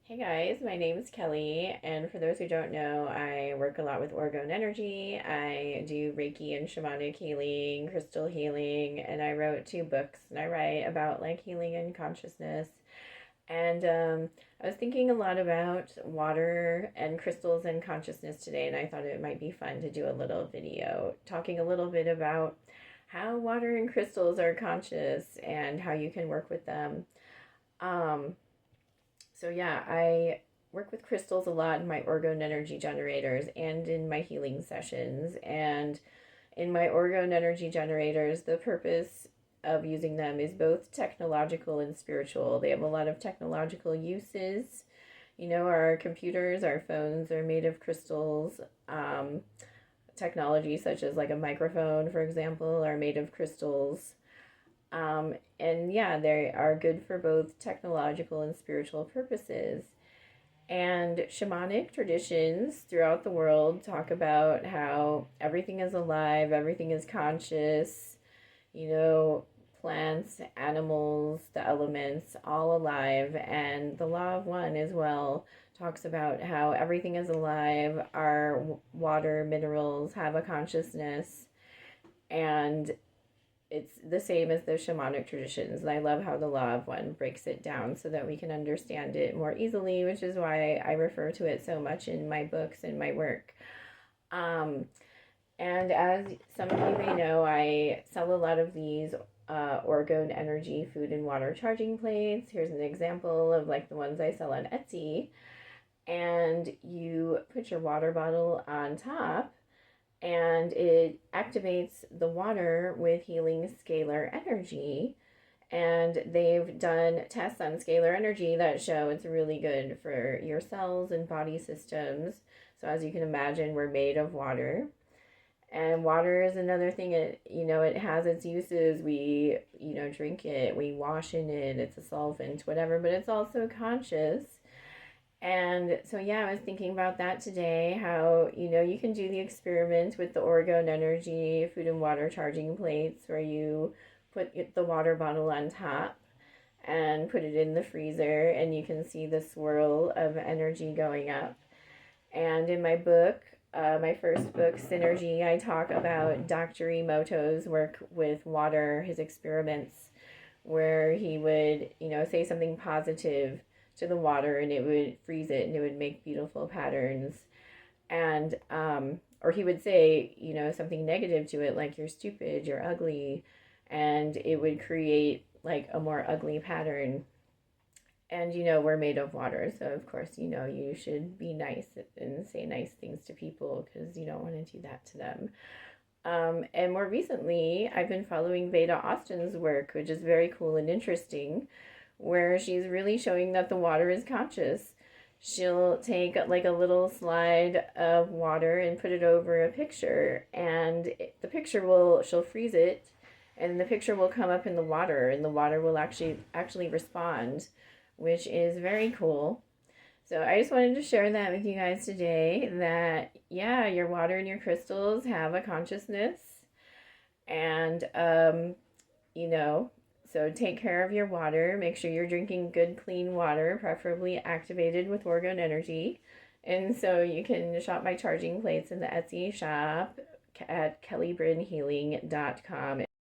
Hey guys, my name is Kelly, and for those who don't know, I work a lot with Orgone Energy. I do Reiki and shamanic healing, crystal healing, and I wrote two books and I write about like healing and consciousness. And I was thinking a lot about water and crystals and consciousness today, and I thought it might be fun to do a little video talking a little bit about how water and crystals are conscious and how you can work with them. Um, so yeah, I work with crystals a lot in my orgone energy generators and in my healing sessions. And in my orgone energy generators, the purpose of using them is both technological and spiritual. They have a lot of technological uses. Our computers, our phones are made of crystals. Technology such as like a microphone, for example, are made of crystals. And yeah, they are good for both technological and spiritual purposes. And shamanic traditions throughout the world talk about how everything is alive, everything is conscious, you know, plants, animals, the elements, all alive. And the Law of One as well talks about how everything is alive, our water, minerals have a consciousness, and it's the same as those shamanic traditions. And I love how the Law of One breaks it down so that we can understand it more easily, which is why I refer to it so much in my books and my work. Um, and as some of you may know, I sell a lot of these Orgone Energy food and water charging plates. Here's an example of like the ones I sell on Etsy. And you put your water bottle on top and it activates the water with healing scalar energy. And they've done tests on scalar energy that show it's really good for your cells and body systems. So as you can imagine, we're made of water. And water is another thing. It has its uses. We, drink it, we wash in it, it's a solvent, whatever, but it's also conscious. And so, yeah, I was thinking about that today. How, you can do the experiment with the Orgone Energy food and water charging plates where you put the water bottle on top and put it in the freezer, and you can see the swirl of energy going up. And in my book, my first book, Synergy, I talk about Dr. Emoto's work with water, his experiments, where he would, say something positive to the water and it would freeze it and it would make beautiful patterns. And, or he would say, something negative to it, like you're stupid, you're ugly, and it would create like a more ugly pattern. And, we're made of water. So, of course, you should be nice and say nice things to people because you don't want to do that to them. And more recently, I've been following Veda Austin's work, which is very cool and interesting, where she's really showing that the water is conscious. She'll take like a little slide of water and put it over a picture, and the picture she'll freeze it, and the picture will come up in the water, and the water will actually respond, which is very cool. So I just wanted to share that with you guys today that, yeah, your water and your crystals have a consciousness. And, you know, so take care of your water. Make sure you're drinking good, clean water, preferably activated with Orgone Energy. And so you can shop my charging plates in the Etsy shop at kellybrinhealing.com.